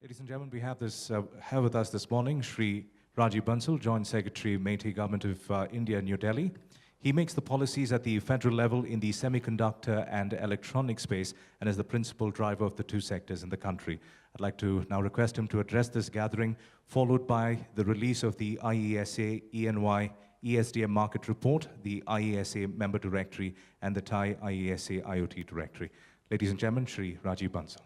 Ladies and gentlemen, we have with us this morning Shri Rajiv Bansal, Joint Secretary, Meitei Government of India, New Delhi. He makes the policies at the federal level in the semiconductor and electronic space and is the principal driver of the two sectors in the country. I'd like to now request him to address this gathering, followed by the release of the IESA ENY ESDM market report, the IESA member directory, and the Thai IESA IoT directory. Ladies and gentlemen, Shri Rajiv Bansal.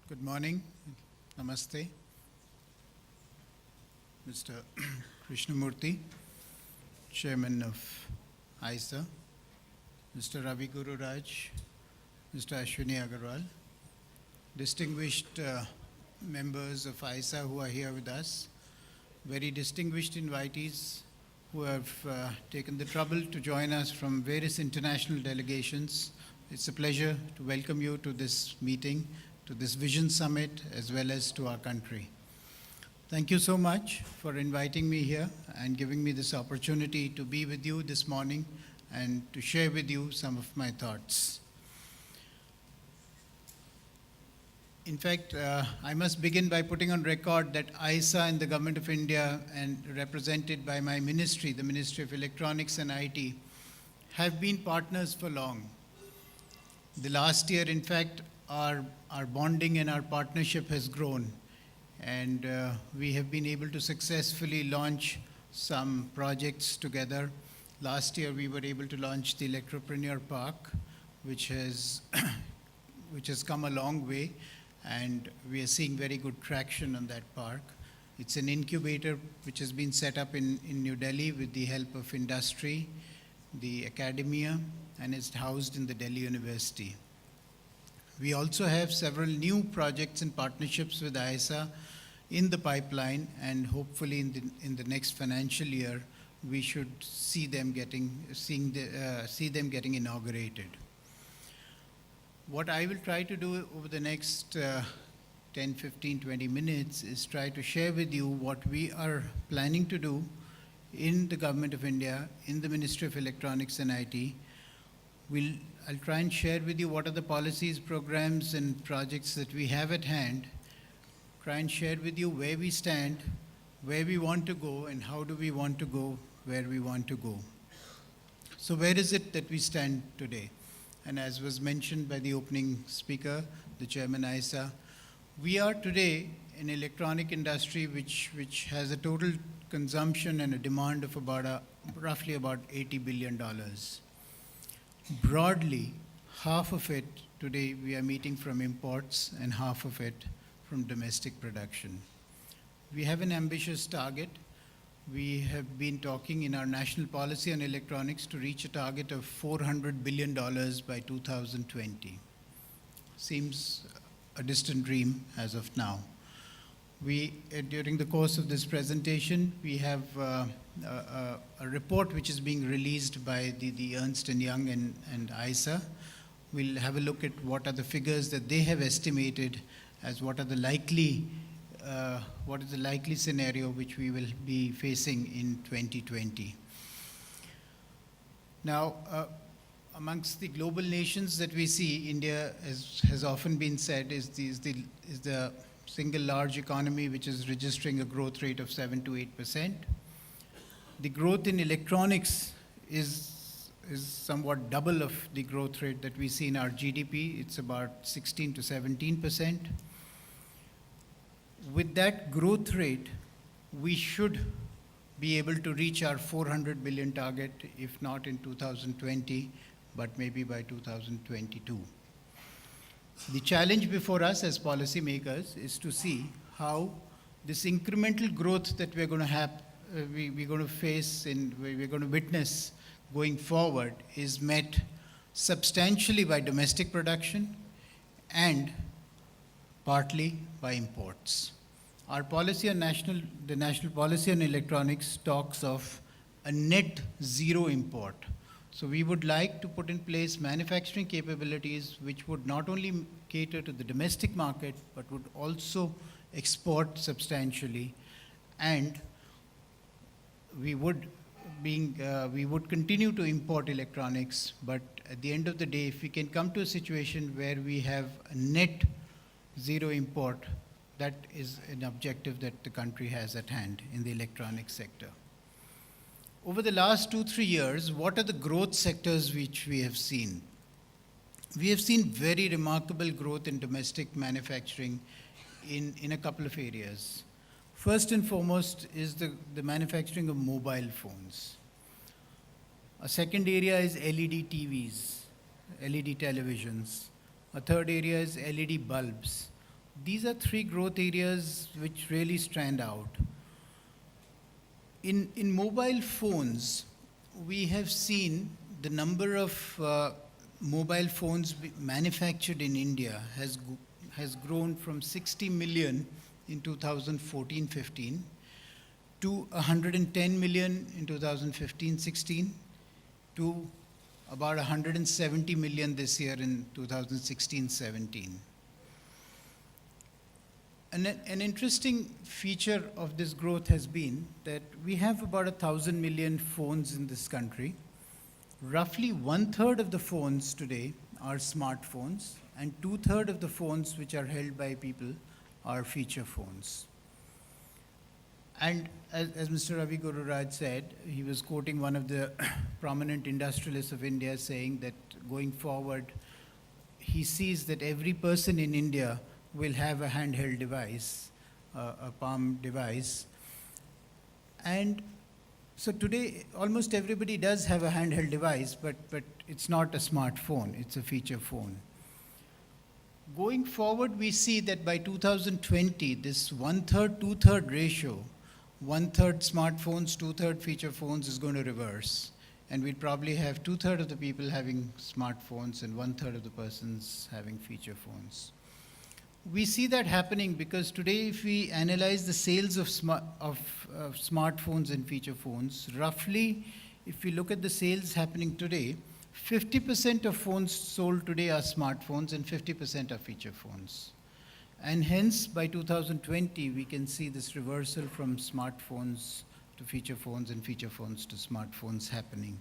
Good morning. Namaste. Mr. Krishnamurthy, Chairman of ISA, Mr. Ravi Guru Raj, Mr. Ashwini Agarwal, distinguished members of ISA who are here with us, very distinguished invitees who have taken the trouble to join us from various international delegations. It's a pleasure to welcome you to this meeting, to this Vision Summit, as well as to our country. Thank you so much for inviting me here and giving me this opportunity to be with you this morning and to share with you some of my thoughts. In fact, I must begin by putting on record that ISA and the Government of India, and represented by my ministry, the Ministry of Electronics and IT, have been partners for long. The last year, in fact, our bonding and our partnership has grown, and we have been able to successfully launch some projects together. Last year we were able to launch the Electropreneur Park, which has come a long way, and we are seeing very good traction on that park. It's an incubator which has been set up in New Delhi with the help of industry, the academia, and is housed in the Delhi University. We also have several new projects and partnerships with ISA in the pipeline, and hopefully in the next financial year, we should see them getting inaugurated. What I will try to do over the next 10, 15, 20 minutes is try to share with you what we are planning to do in the Government of India, in the Ministry of Electronics and IT. I'll try and share with you what are the policies, programs, and projects that we have at hand. Try and share with you where we stand, where we want to go, and how do we want to go where we want to go. So where is it that we stand today? And as was mentioned by the opening speaker, the Chairman ISA, we are today an electronic industry which has a total consumption and a demand of roughly about $80 billion. Broadly, half of it today we are meeting from imports and half of it from domestic production. We have an ambitious target. We have been talking in our national policy on electronics to reach a target of $400 billion by 2020. Seems a distant dream as of now. During the course of this presentation, we have a report which is being released by the Ernst & Young and ISA. We'll have a look at what are the figures that they have estimated as what is the likely scenario which we will be facing in 2020. Now, amongst the global nations that we see, India has often been said is the single large economy which is registering a growth rate of 7 to 8%. The growth in electronics is somewhat double of the growth rate that we see in our GDP. It's about 16 to 17%. With that growth rate, we should be able to reach our 400 billion target, if not in 2020, but maybe by 2022. The challenge before us as policymakers is to see how this incremental growth that we're going to face and we're going to witness going forward is met substantially by domestic production and partly by imports. Our policy on the national policy on electronics talks of a net zero import. So we would like to put in place manufacturing capabilities which would not only cater to the domestic market, but would also export substantially, and we would continue to import electronics, but at the end of the day, if we can come to a situation where we have a net zero import, that is an objective that the country has at hand in the electronics sector. Over the last 2-3 years, what are the growth sectors which we have seen? We have seen very remarkable growth in domestic manufacturing in a couple of areas. First and foremost is the manufacturing of mobile phones. A second area is LED TVs, LED televisions. A third area is LED bulbs. These are three growth areas which really stand out. In mobile phones, we have seen the number of mobile phones manufactured in India has grown from 60 million in 2014-15 to 110 million in 2015-16 to about 170 million this year in 2016-17. An interesting feature of this growth has been that we have about 1,000 million phones in this country. Roughly 1/3 of the phones today are smartphones, and 2/3 of the phones which are held by people are feature phones. And as Mr. Ravi Guru Raj said, he was quoting one of the prominent industrialists of India saying that going forward, he sees that every person in India will have a handheld device, a palm device. And so today, almost everybody does have a handheld device, but it's not a smartphone, it's a feature phone. Going forward, we see that by 2020, this 1/3, 2/3 ratio, 1/3 smartphones, 2/3 feature phones is going to reverse. And we'll probably have 2/3 of the people having smartphones and 1/3 of the persons having feature phones. We see that happening because today, if we analyze the sales of smartphones and feature phones, roughly, if we look at the sales happening today, 50% of phones sold today are smartphones and 50% are feature phones. And hence, by 2020, we can see this reversal from smartphones to feature phones and feature phones to smartphones happening.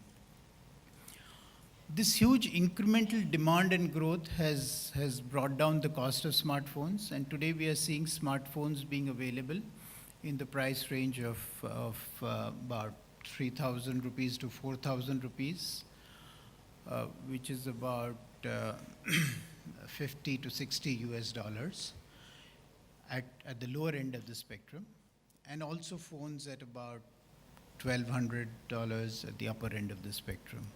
This huge incremental demand and growth has brought down the cost of smartphones, and today we are seeing smartphones being available in the price range of about 3,000 rupees to 4,000 rupees, which is about 50 to 60 US dollars at the lower end of the spectrum, and also phones at about $1,200 at the upper end of the spectrum.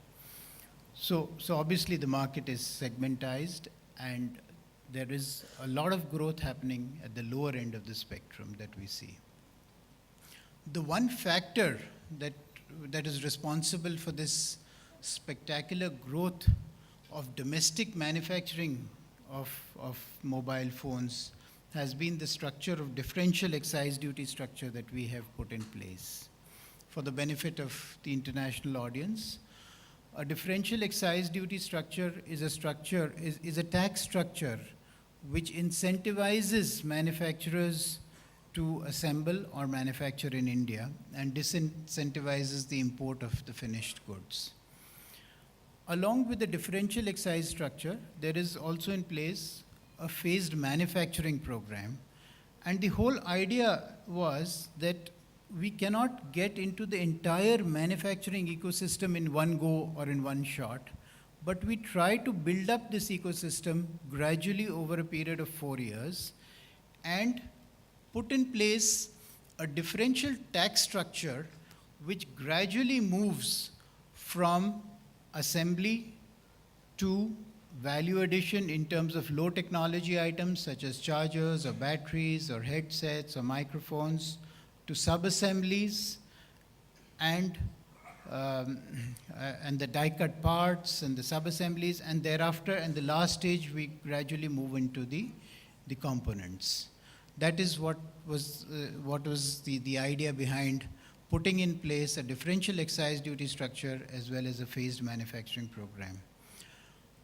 So obviously the market is segmentized, and there is a lot of growth happening at the lower end of the spectrum that we see. The one factor that is responsible for this spectacular growth of domestic manufacturing of mobile phones has been the structure of differential excise duty structure that we have put in place. For the benefit of the international audience, a differential excise duty structure is a tax structure which incentivizes manufacturers to assemble or manufacture in India and disincentivizes the import of the finished goods. Along with the differential excise structure, there is also in place a phased manufacturing program. And the whole idea was that we cannot get into the entire manufacturing ecosystem in one go or in one shot, but we try to build up this ecosystem gradually over a period of 4 years and put in place a differential tax structure which gradually moves from assembly to value addition in terms of low technology items such as chargers or batteries or headsets or microphones, to sub-assemblies and the die-cut parts and the sub-assemblies, and thereafter, and the last stage, we gradually move into the components. That is what was the idea behind putting in place a differential excise duty structure as well as a phased manufacturing program.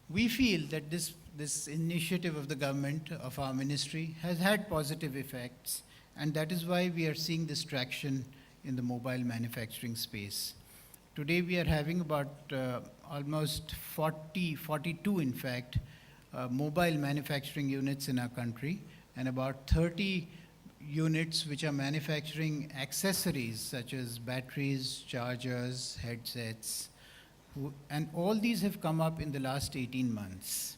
We feel that this initiative of the government, of our ministry, has had positive effects, and that is why we are seeing this traction in the mobile manufacturing space. Today we are having about almost 42 in fact, mobile manufacturing units in our country, and about 30 units which are manufacturing accessories such as batteries, chargers, headsets, and all these have come up in the last 18 months.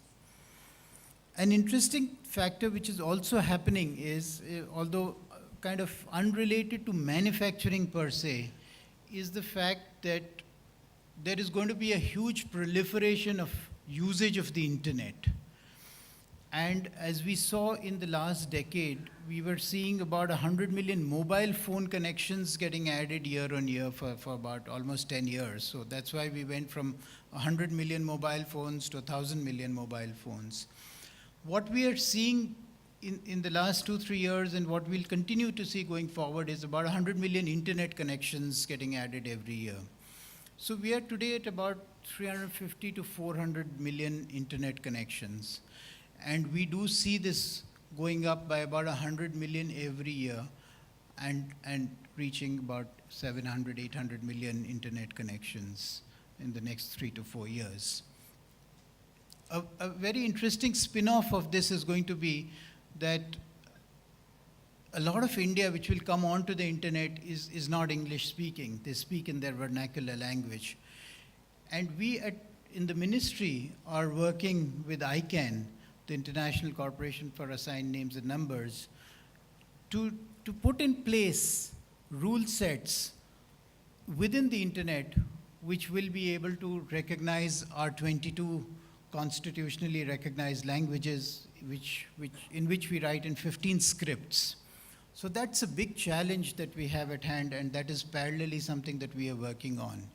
An interesting factor which is also happening is, although kind of unrelated to manufacturing per se, is the fact that there is going to be a huge proliferation of usage of the internet. And as we saw in the last decade, we were seeing about 100 million mobile phone connections getting added year on year for about almost 10 years. So that's why we went from 100 million mobile phones to 1,000 million mobile phones. What we are seeing in the last 2-3 years, and what we'll continue to see going forward, is about 100 million internet connections getting added every year. So we are today at about 350 to 400 million internet connections. And we do see this going up by about 100 million every year, and reaching about 700, 800 million internet connections in the next 3 to 4 years. A very interesting spin-off of this is going to be that a lot of India which will come onto the internet is not English speaking. They speak in their vernacular language. And we in the ministry are working with ICANN, the International Corporation for Assigned Names and Numbers, to put in place rule sets within the internet which will be able to recognize our 22 constitutionally recognized languages in which we write in 15 scripts. So that's a big challenge that we have at hand, and that is parallelly something that we are working on.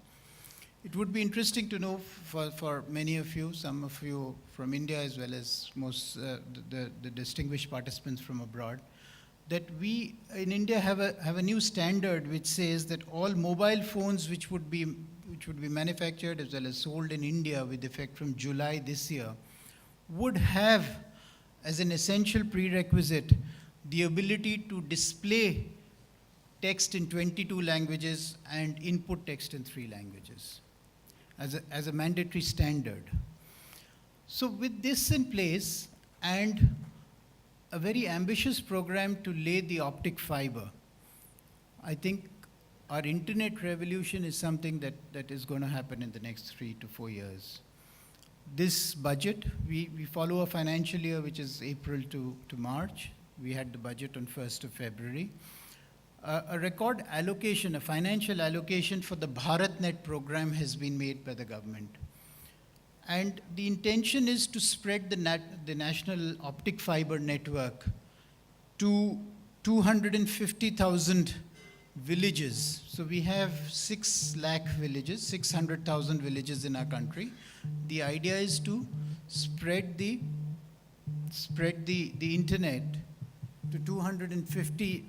It would be interesting to know for many of you, some of you from India as well as most the distinguished participants from abroad, that we in India have a new standard which says that all mobile phones which would be manufactured as well as sold in India with effect from July this year would have as an essential prerequisite the ability to display text in 22 languages and input text in 3 languages as a mandatory standard. So with this in place and a very ambitious program to lay the optic fiber, I think our internet revolution is something that is going to happen in the next 3 to 4 years. This budget, we follow a financial year which is April to March. We had the budget on 1st of February. A record allocation, a financial allocation for the BharatNet program has been made by the government. And the intention is to spread the national optic fiber network to 250,000 villages. So we have 6 lakh villages, 600,000 villages in our country. The idea is to spread the internet to 250,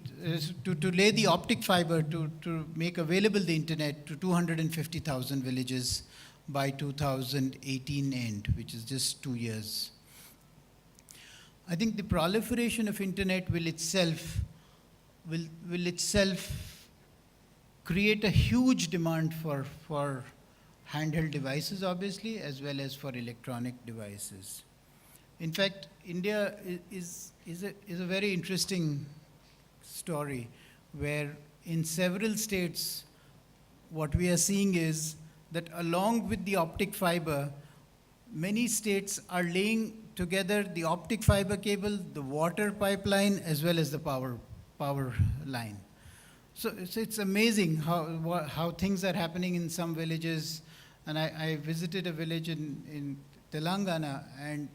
to lay the optic fiber to make available the internet to 250,000 villages by 2018 end, which is just 2 years. I think the proliferation of internet will itself create a huge demand for handheld devices, obviously, as well as for electronic devices. In fact, India is a very interesting story, where in several states, what we are seeing is that along with the optic fiber, many states are laying together the optic fiber cable, the water pipeline, as well as the power line. So it's amazing how things are happening in some villages. And I visited a village in Telangana, and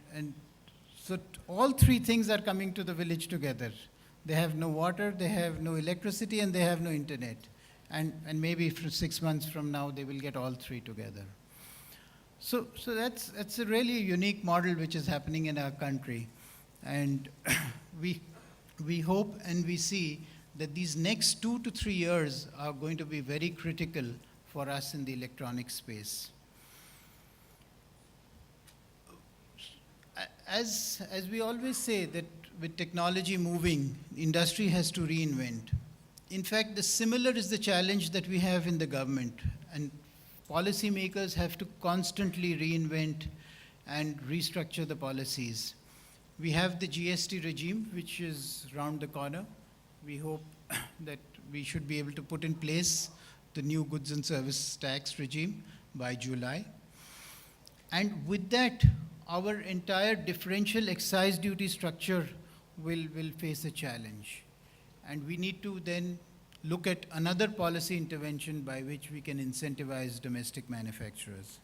so all 3 things are coming to the village together. They have no water, they have no electricity, and they have no internet. And maybe for 6 months from now, they will get all 3 together. So that's a really unique model which is happening in our country. And we hope and we see that these next 2 to 3 years are going to be very critical for us in the electronic space. As we always say, that with technology moving, industry has to reinvent. In fact, the similar is the challenge that we have in the government. And policymakers have to constantly reinvent and restructure the policies. We have the GST regime, which is round the corner. We hope that we should be able to put in place the new goods and service tax regime by July. And with that, our entire differential excise duty structure will face a challenge. And we need to then look at another policy intervention by which we can incentivize domestic manufacturers.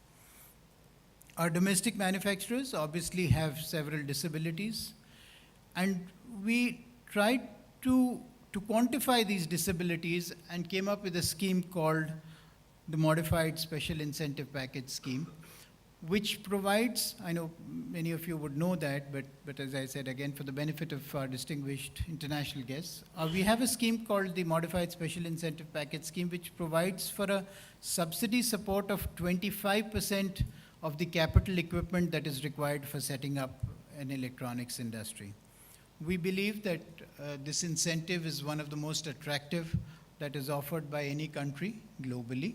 Our domestic manufacturers obviously have several disabilities, and we tried to quantify these disabilities and came up with a scheme called the Modified Special Incentive Package Scheme, which provides, I know many of you would know that, but as I said again, for the benefit of our distinguished international guests, we have a scheme called the Modified Special Incentive Package Scheme, which provides for a subsidy support of 25% of the capital equipment that is required for setting up an electronics industry. We believe that this incentive is one of the most attractive that is offered by any country globally.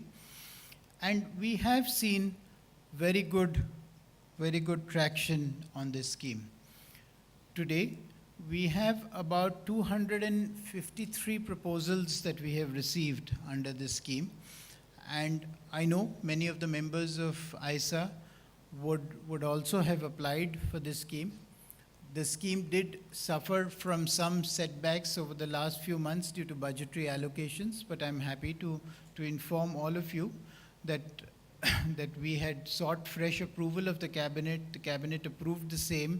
And we have seen very good traction on this scheme. Today, we have about 253 proposals that we have received under this scheme. And I know many of the members of ISA would also have applied for this scheme. The scheme did suffer from some setbacks over the last few months due to budgetary allocations, but I'm happy to inform all of you that that we had sought fresh approval of the Cabinet. The Cabinet approved the same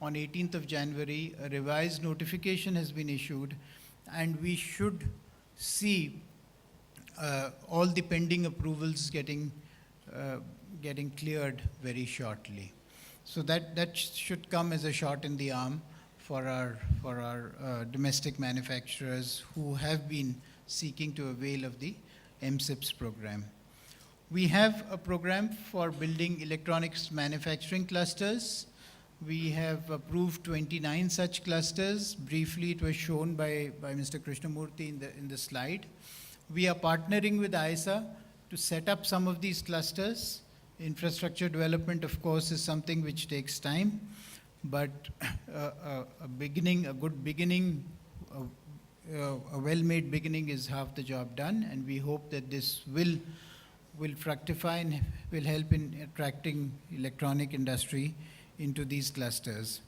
on 18th of January. A revised notification has been issued, and we should see all the pending approvals getting cleared very shortly. So that should come as a shot in the arm for our domestic manufacturers who have been seeking to avail of the MSIPS program. We have a program for building electronics manufacturing clusters. We have approved 29 such clusters. Briefly, it was shown by Mr. Krishnamurthy in the slide. We are partnering with ISA to set up some of these clusters. Infrastructure development, of course, is something which takes time, but a good beginning, a well-made beginning is half the job done, and we hope that this will fructify and will help in attracting electronic industry into these clusters.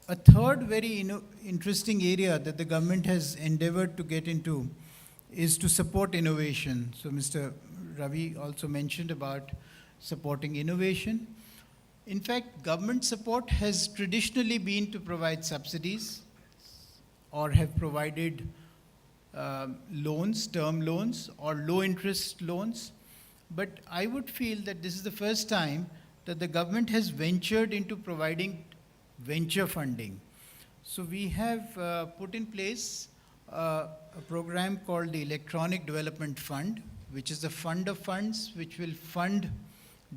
A third very interesting area that the government has endeavored to get into is to support innovation. So Mr. Ravi also mentioned about supporting innovation. In fact, government support has traditionally been to provide subsidies or have provided loans, term loans, or low interest loans. But I would feel that this is the first time that the government has ventured into providing venture funding. So we have put in place a program called the Electronic Development Fund, which is a fund of funds which will fund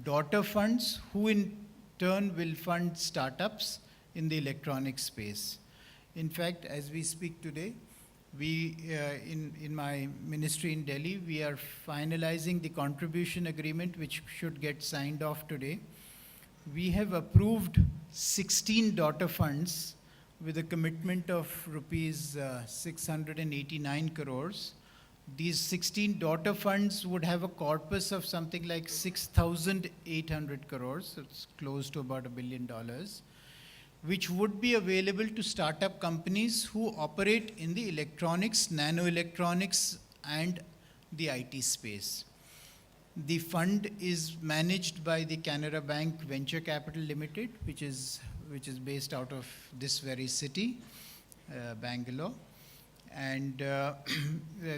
daughter funds, who in turn will fund startups in the electronic space. In fact, as we speak today, we, in my ministry in Delhi, we are finalizing the contribution agreement, which should get signed off today. We have approved 16 daughter funds with a commitment of rupees 689 crores. These 16 daughter funds would have a corpus of something like 6,800 crores, so it's close to about $1 billion, which would be available to startup companies who operate in the electronics, nanoelectronics, and the IT space. The fund is managed by the Canara Bank Venture Capital Limited, which is based out of this very city, Bangalore. And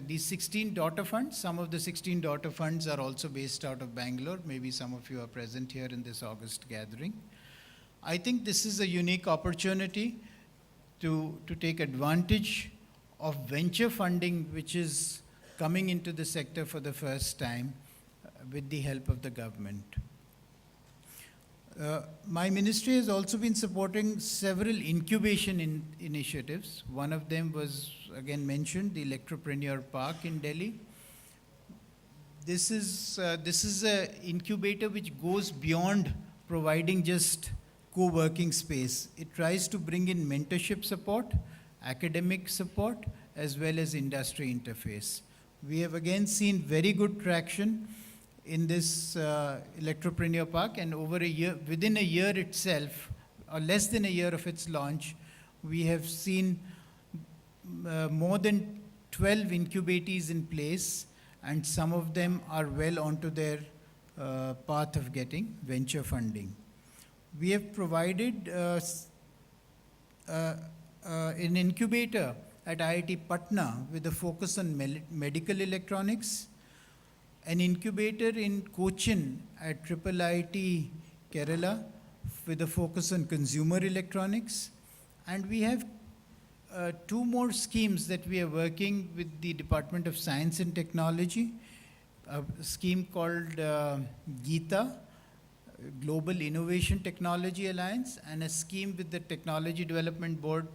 these 16 daughter funds, some of the 16 daughter funds are also based out of Bangalore. Maybe some of you are present here in this August gathering. I think this is a unique opportunity to take advantage of venture funding, which is coming into the sector for the first time with the help of the government. My ministry has also been supporting several incubation initiatives. One of them was, again mentioned, the Electropreneur Park in Delhi. This is a incubator which goes beyond providing just co-working space. It tries to bring in mentorship support, academic support, as well as industry interface. We have again seen very good traction in this Electropreneur Park, and over a year, within a year itself, or less than a year of its launch, we have seen more than 12 incubatees in place, and some of them are well onto their path of getting venture funding. We have provided an incubator at IIT Patna with a focus on medical electronics, an incubator in Cochin at IIIT Kerala with a focus on consumer electronics, and we have two more schemes that we are working with the Department of Science and Technology, a scheme called GITA, Global Innovation Technology Alliance, and a scheme with the Technology Development Board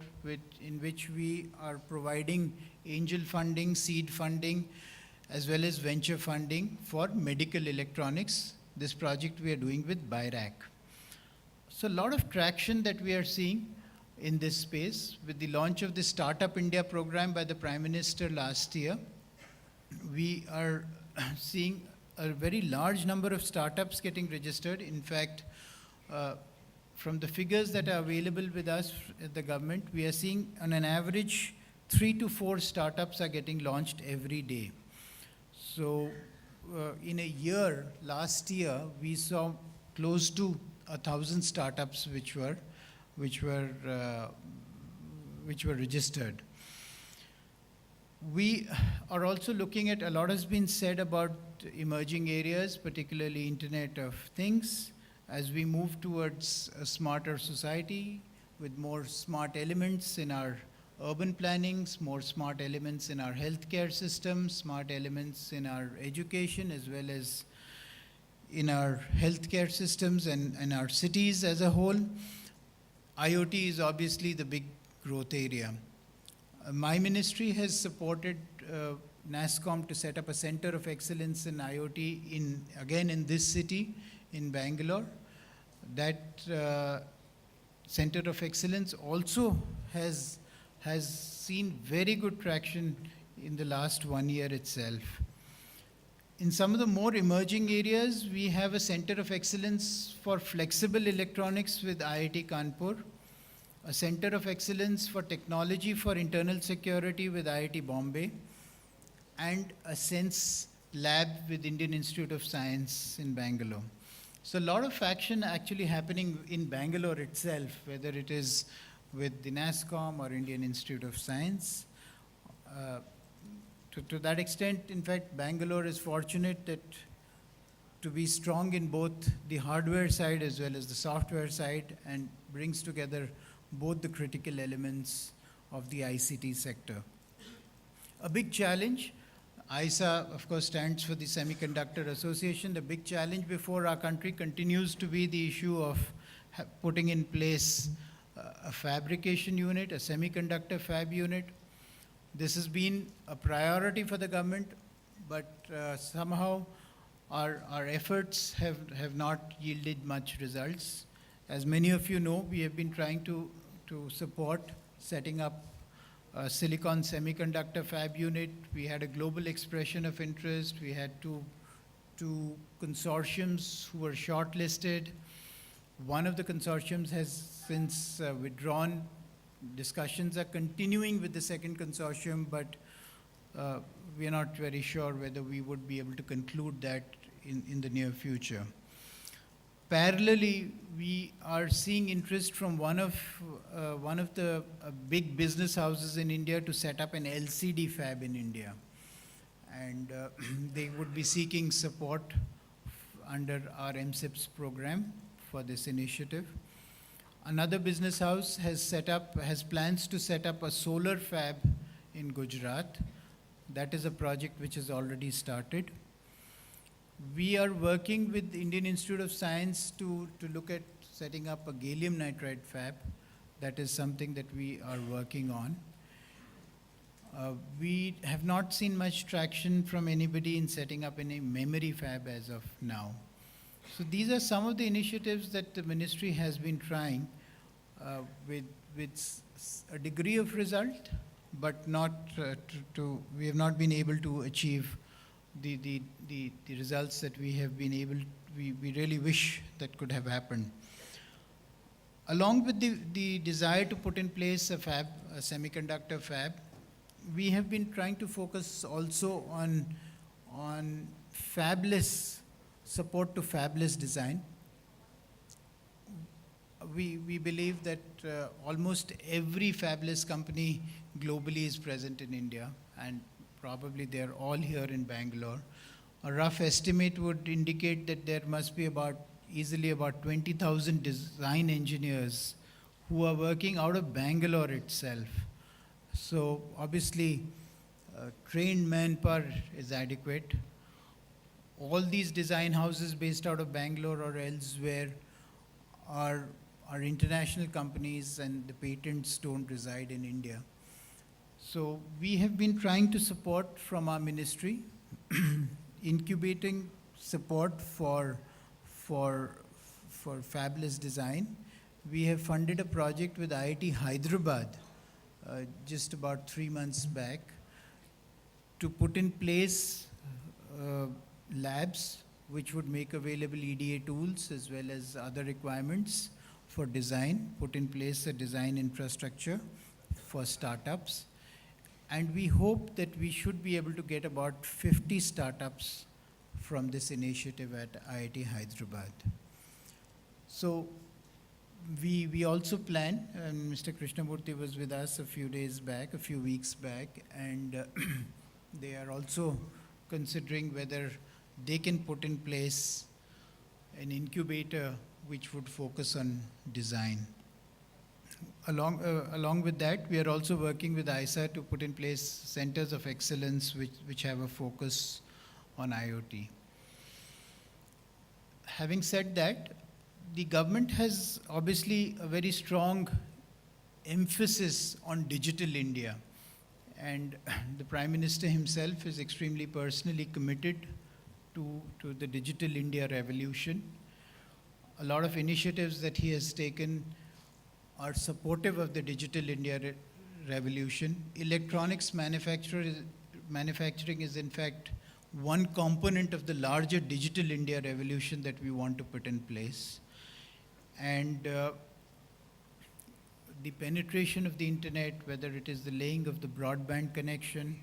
in which we are providing angel funding, seed funding, as well as venture funding for medical electronics. This project we are doing with BIRAC. So a lot of traction that we are seeing in this space. With the launch of the Startup India program by the Prime Minister last year, we are seeing a very large number of startups getting registered. In fact, from the figures that are available with us at the government, we are seeing on an average 3 to 4 startups are getting launched every day. So in a year, last year, we saw close to 1,000 startups which were registered. We are also looking at, a lot has been said about emerging areas, particularly Internet of Things, as we move towards a smarter society with more smart elements in our urban plannings, more smart elements in our healthcare system, smart elements in our education, as well as in our healthcare systems and our cities as a whole. IoT is obviously the big growth area. My ministry has supported NASSCOM to set up a center of excellence in IoT again in this city, in Bangalore. That center of excellence also has seen very good traction in the last 1 year itself. In some of the more emerging areas, we have a center of excellence for flexible electronics with IIT Kanpur, a center of excellence for technology for internal security with IIT Bombay, and a Sense lab with Indian Institute of Science in Bangalore. So a lot of action actually happening in Bangalore itself, whether it is with the NASSCOM or Indian Institute of Science. To that extent, in fact, Bangalore is fortunate to be strong in both the hardware side as well as the software side, and brings together both the critical elements of the ICT sector. A big challenge, ISA of course stands for the Semiconductor Association. The big challenge before our country continues to be the issue of putting in place a fabrication unit, a semiconductor fab unit. This has been a priority for the government, but somehow our efforts have not yielded much results. As many of you know, we have been trying to support setting up a silicon semiconductor fab unit. We had a global expression of interest. We had two consortiums who were shortlisted. One of the consortiums has since withdrawn. Discussions are continuing with the second consortium, but we are not very sure whether we would be able to conclude that in the near future. Parallelly, we are seeing interest from one of the big business houses in India to set up an LCD fab in India. And they would be seeking support under our MSIPS program for this initiative. Another business house has plans to set up a solar fab in Gujarat. That is a project which has already started. We are working with the Indian Institute of Science to look at setting up a gallium nitride fab. That is something that we are working on. We have not seen much traction from anybody in setting up any memory fab as of now. So these are some of the initiatives that the ministry has been trying with a degree of result, but not we have not been able to achieve the results that we have been able, we really wish that could have happened. Along with the desire to put in place a fab, a semiconductor fab, we have been trying to focus also on fabless, support to fabless design. We believe that almost every fabless company globally is present in India, and probably they're all here in Bangalore. A rough estimate would indicate that there must be easily about 20,000 design engineers who are working out of Bangalore itself. So obviously, trained manpower is adequate. All these design houses based out of Bangalore or elsewhere are international companies, and the patents don't reside in India. So we have been trying to support from our ministry, incubating support for fabless design. We have funded a project with IIT Hyderabad just about 3 months back to put in place labs which would make available EDA tools as well as other requirements for design, put in place a design infrastructure for startups. And we hope that we should be able to get about 50 startups from this initiative at IIT Hyderabad. So we also plan, and Mr. Krishnamurthy was with us a few weeks back, and they are also considering whether they can put in place an incubator which would focus on design. Along with that, we are also working with ISA to put in place centers of excellence which have a focus on IoT. Having said that, the government has obviously a very strong emphasis on digital India, and the Prime Minister himself is extremely personally committed to the digital India revolution. A lot of initiatives that he has taken are supportive of the digital India revolution. Electronics manufacturing is in fact one component of the larger digital India revolution that we want to put in place. And the penetration of the internet, whether it is the laying of the broadband connection,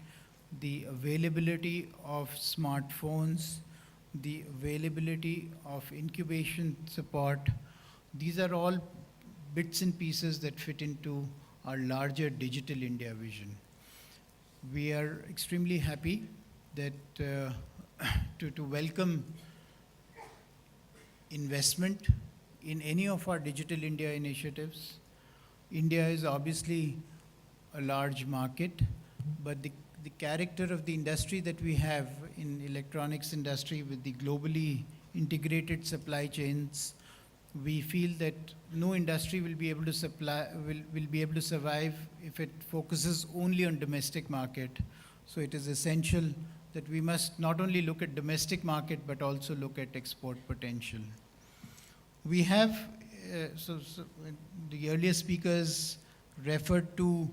the availability of smartphones, the availability of incubation support, these are all bits and pieces that fit into our larger digital India vision. We are extremely happy that to welcome investment in any of our digital India initiatives. India is obviously a large market, but the character of the industry that we have in electronics industry with the globally integrated supply chains, we feel that no industry will be able to survive if it focuses only on domestic market. So it is essential that we must not only look at domestic market but also look at export potential. We have, the earlier speakers referred to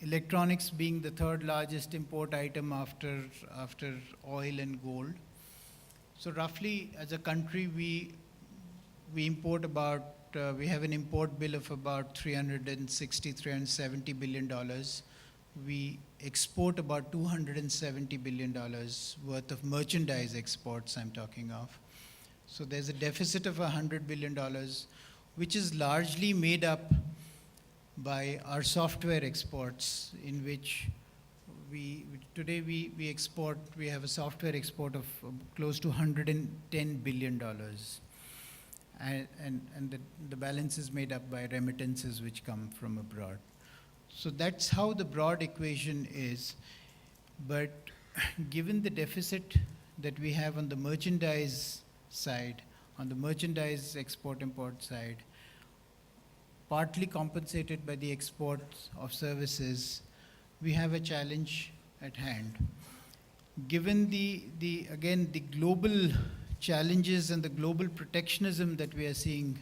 electronics being the third largest import item after oil and gold. So roughly as a country, we import about, we have an import bill of about $370 billion. We export about $270 billion worth of merchandise exports, I'm talking of. So there's a deficit of $100 billion, which is largely made up by our software exports, in which today we have a software export of close to $110 billion. And the balance is made up by remittances which come from abroad. So that's how the broad equation is. But given the deficit that we have on the merchandise side, on the merchandise export-import side, partly compensated by the export of services, we have a challenge at hand. Given again, the global challenges and the global protectionism that we are seeing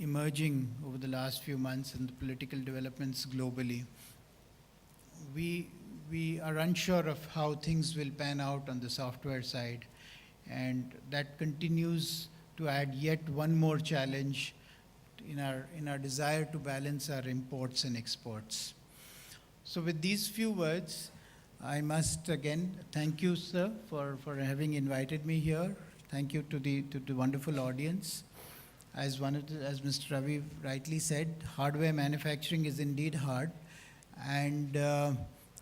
emerging over the last few months and the political developments globally, we are unsure of how things will pan out on the software side, and that continues to add yet one more challenge in our desire to balance our imports and exports. So with these few words, I must again thank you, sir, for having invited me here. Thank you to the wonderful audience. As Mr. Ravi rightly said, hardware manufacturing is indeed hard. And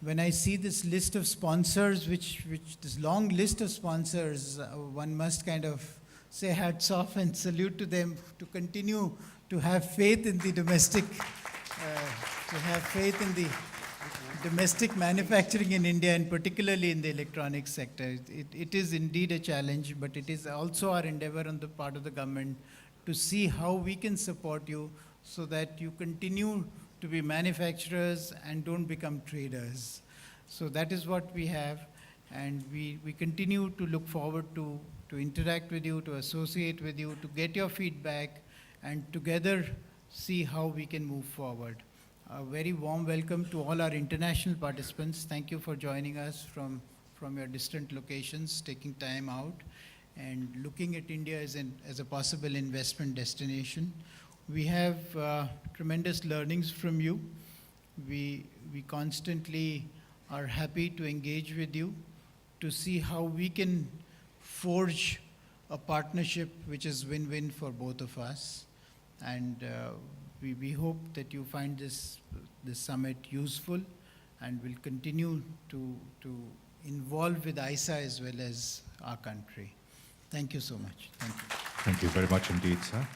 when I see this list of sponsors, this long list of sponsors, one must kind of say hats off and salute to them to continue to have faith in the domestic, domestic manufacturing in India, and particularly in the electronics sector. It is indeed a challenge, but it is also our endeavor on the part of the government to see how we can support you so that you continue to be manufacturers and don't become traders. So that is what we have, and we continue to look forward to interact with you, to associate with you, to get your feedback, and together see how we can move forward. A very warm welcome to all our international participants. Thank you for joining us from your distant locations, taking time out, and looking at India as a possible investment destination. We have tremendous learnings from you. We constantly are happy to engage with you to see how we can forge a partnership which is win-win for both of us. And we hope that you find this summit useful and will continue to involve with ISA as well as our country. Thank you so much. Thank you. Thank you very much indeed, sir.